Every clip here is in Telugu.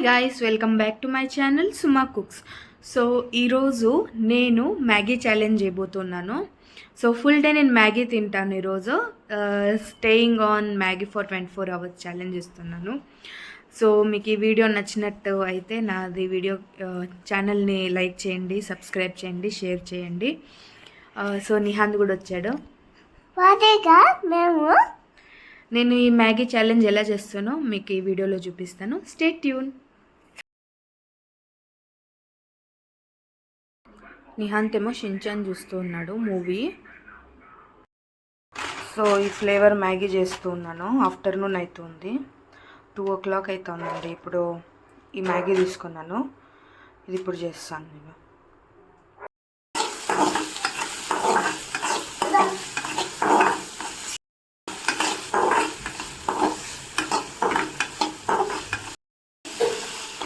guys, welcome back to my channel Suma Cooks. So ఈరోజు నేను మ్యాగీ ఛాలెంజ్ చేయబోతున్నాను. సో ఫుల్ డే నేను మ్యాగీ తింటాను ఈరోజు. Staying on Maggi for 24 hours challenge ఇస్తున్నాను. సో మీకు ఈ వీడియో నచ్చినట్టు అయితే నాది వీడియో ఛానల్ని లైక్ చేయండి, సబ్స్క్రైబ్ చేయండి, షేర్ చేయండి. సో నిహాంత్ కూడా వచ్చాడు. నేను ఈ మ్యాగీ ఛాలెంజ్ ఎలా చేస్తానో మీకు ఈ వీడియోలో చూపిస్తాను. Stay tune. నిహాంత్ ఏమో షించాన్ చూస్తూ ఉన్నాడు మూవీ. సో ఈ ఫ్లేవర్ మ్యాగీ చేస్తూ ఉన్నాను. ఆఫ్టర్నూన్ అవుతుంది, 2 o'clock అవుతుందండి. ఇప్పుడు ఈ మ్యాగీ తీసుకున్నాను, ఇది ఇప్పుడు చేస్తాను నేను.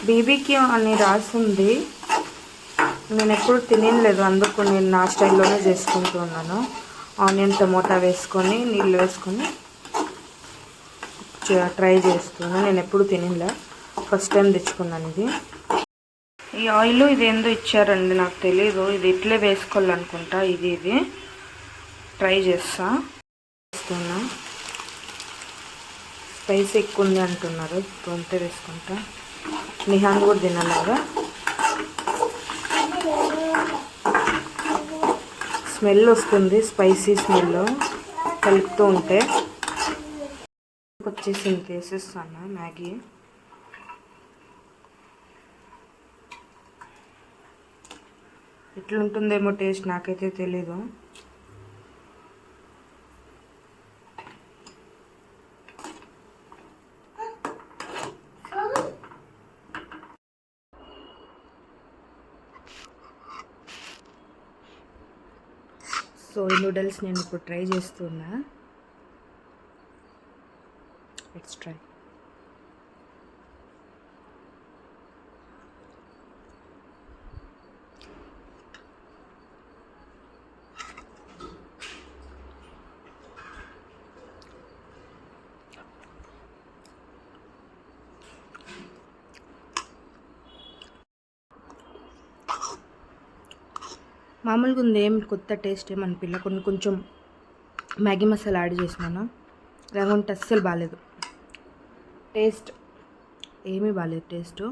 బీబీకి అని రాసింది, నేను ఎప్పుడు తినలేదు, అందుకు నేను నా స్టైల్లోనే చేసుకుంటూ ఉన్నాను. ఆనియన్ టమోటా వేసుకొని నీళ్ళు వేసుకొని ట్రై చేస్తున్నాను. నేను ఎప్పుడు తినలే, ఫస్ట్ టైం తెచ్చుకున్నాను ఇది. ఈ ఆయిల్ ఇది ఏందో ఇచ్చారండి, నాకు తెలీదు. ఇది ఇట్లే వేసుకోవాలనుకుంటా. ఇది ట్రై చేస్తున్నా. స్పైస్ ఎక్కువ ఉంది అంటున్నారు, అంతే వేసుకుంటా. నిహాన్ కూడా తినాలాగా. స్మెల్ వస్తుంది, స్పైసీ స్మెల్ కలుపుతూ ఉంటే. వచ్చేసి ఇంక వేసేస్తాను మ్యాగీ. ఎట్లుంటుందేమో టేస్ట్ నాకైతే తెలీదు. సో ఈ నూడిల్స్ నేను ఇప్పుడు ట్రై చేస్తున్నా. Let's try. మామూలుగా ఉంది, ఏం కొత్త టేస్ట్ ఏమనిపిల్ల. కొంచెం మ్యాగీ మసాలా యాడ్ చేసినాను, లేకుంటే అస్సలు బాగాలేదు టేస్ట్, ఏమీ బాగాలేదు టేస్ట్.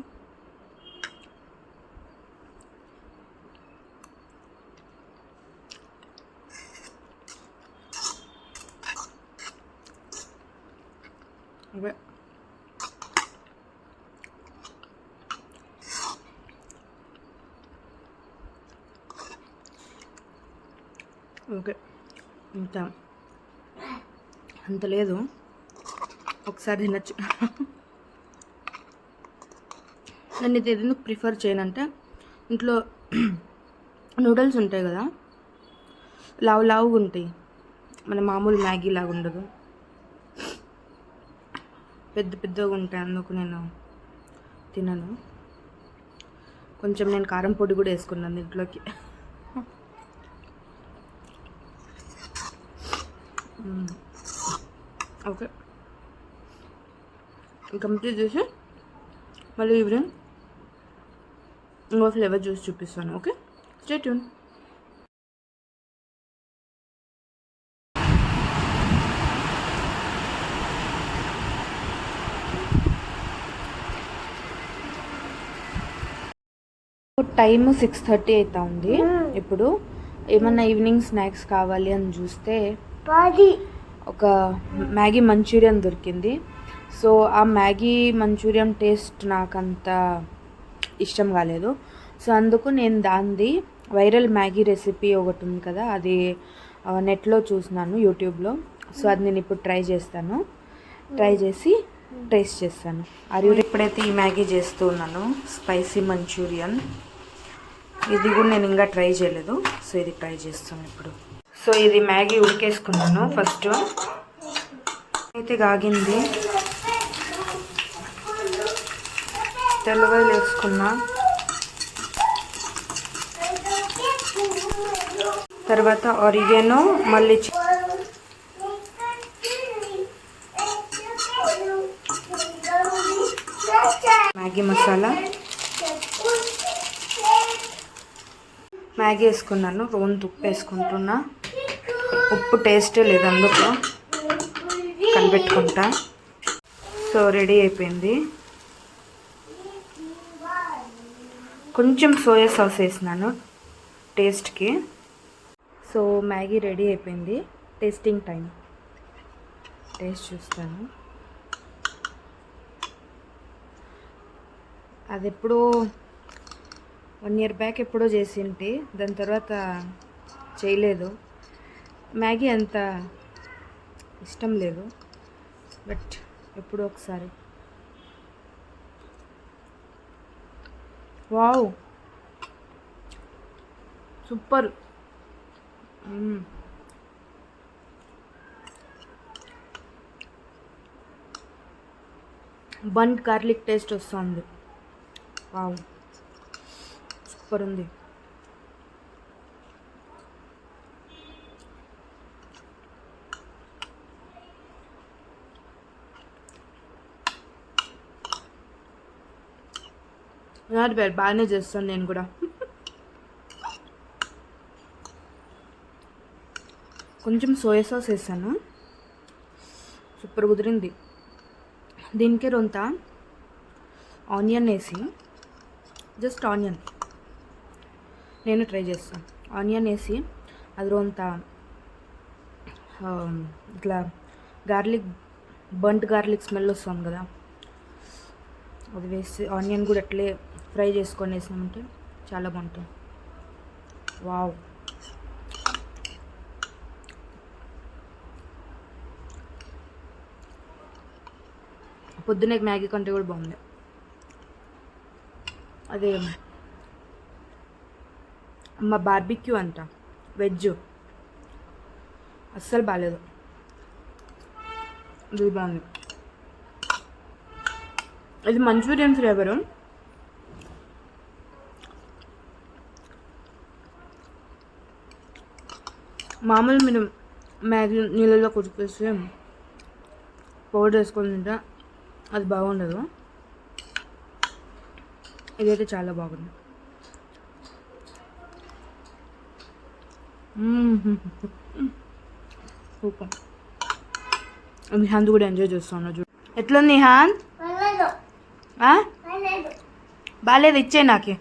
ఓకే, ఇంకా అంత లేదు, ఒకసారి తినచ్చు. నేను ఇది ఎందుకు ప్రిఫర్ చేయనంటే, ఇంట్లో నూడిల్స్ ఉంటాయి కదా, లావుగా ఉంటాయి, మన మామూలు మ్యాగీ లాగా ఉండదు, పెద్దగా ఉంటాయి. అందుకు నేను తినను. కొంచెం నేను కారం పొడి కూడా వేసుకున్నాను దీంట్లోకి. ఓకే, కంప్లీట్ చేసి మళ్ళీ ఈవినింగ్ ఇంకో ఫ్లేవర్ జ్యూస్ చూపిస్తాను. Okay, stay tune. టైమ్ 6:30 అవుతా ఉంది. ఇప్పుడు ఏమన్నా ఈవినింగ్ స్నాక్స్ కావాలి అని చూస్తే ఒక మ్యాగీ మంచూరియన్ దొరికింది. సో ఆ మ్యాగీ మంచూరియన్ టేస్ట్ నాకు అంత ఇష్టం కాలేదు. సో అందుకు నేను దాన్ని వైరల్ మ్యాగీ రెసిపీ ఒకటి ఉంది కదా, అది నెట్లో చూసినాను, యూట్యూబ్లో. సో అది నేను ఇప్పుడు ట్రై చేస్తాను, ట్రై చేసి టేస్ట్ చేస్తాను. ఇప్పుడైతే ఈ మ్యాగీ చేస్తూ ఉన్నాను, స్పైసీ మంచూరియన్. ఇది కూడా నేను ఇంకా ట్రై చేయలేదు, సో ఇది ట్రై చేస్తాను ఇప్పుడు. సో ఇది మ్యాగీ ఉడికేసుకున్నాను. ఫస్ట్ అయితే కాగింది, తెల్లవాయలు వేసుకున్నా, తర్వాత ఆరిగానో, మళ్ళీ మ్యాగీ మసాలా, మ్యాగీ వేసుకున్నాను, రోన్ ఉప్పు వేసుకుంటున్నా. ఉప్పు టేస్టే లేదు, అందుకు కలిపెట్టుకుంటా. సో రెడీ అయిపోయింది. కొంచెం సోయా సాస్ వేసినాను టేస్ట్కి. సో మ్యాగీ రెడీ అయిపోయింది. Tasting time. టేస్ట్ చూస్తాను. అది ఎప్పుడో 1 year బ్యాక్ ఎప్పుడో చేసింటి, దాని తర్వాత చేయలేదు. మ్యాగీ అంత ఇష్టం లేదు, బట్ ఎప్పుడో ఒకసారి. Wow, super. Bun garlic taste వస్తుంది. వావ్, సూపర్ ఉంది. నాట్ బ్యాడ్, బాగానే చేస్తాను నేను కూడా. కొంచెం సోయా సాస్ వేసాను, సూపర్ కుదిరింది. దీనికి రొంత ఆనియన్ వేసి, జస్ట్ ఆనియన్, నేను ట్రై చేస్తాను. ఆనియన్ వేసి అది రొంత ఇట్లా గార్లిక్, బంట్ గార్లిక్ స్మెల్ వస్తుంది కదా, అది వేసి ఆనియన్ కూడా అట్లే ఫ్రై చేసుకొని వేసినామంటే చాలా బాగుంటుంది. వావ్, పొద్దునే మ్యాగీ కంటే కూడా బాగుంది. అదే మా బార్బిక్యూ అంట, వెజ్, అస్సలు బాగాలేదు. ఇది బాగుంది. ఇది మంచూరియన్ ఫ్లేవరు. మామూలు మీరు మ్యాగీ నీళ్ళలో కుడికేసి పౌడర్ వేసుకొని తింటే అది బాగుండదు. ఇదైతే చాలా బాగుంది. సూపర్. నిహాన్ కూడా ఎంజాయ్ చేస్తాను. చూడు ఎట్లుంది నిహాన్? బాగాలేదు, ఇచ్చే నాకే.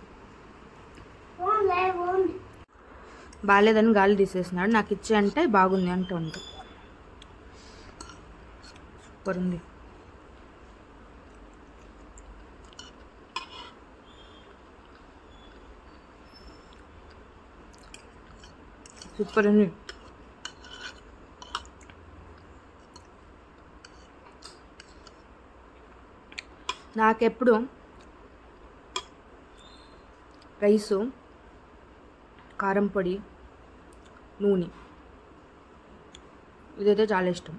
బాగాలేదని గాలి తీసేసినాడు, నాకు ఇచ్చే అంటే బాగుంది అంటూ ఉంటా. సూపర్ ఉంది. సూపర్ ఉంది. నాకెప్పుడు రైసు, కారం పొడి, నూనె, ఇదైతే చాలా ఇష్టం.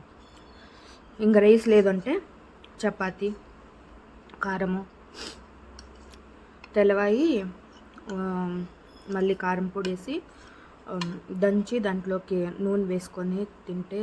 ఇంకా రైస్ లేదంటే చపాతి, కారము, తెల్లవాయి, మళ్ళీ కారం పొడి వేసి దంచి దాంట్లోకి నూనె వేసుకొని తింటే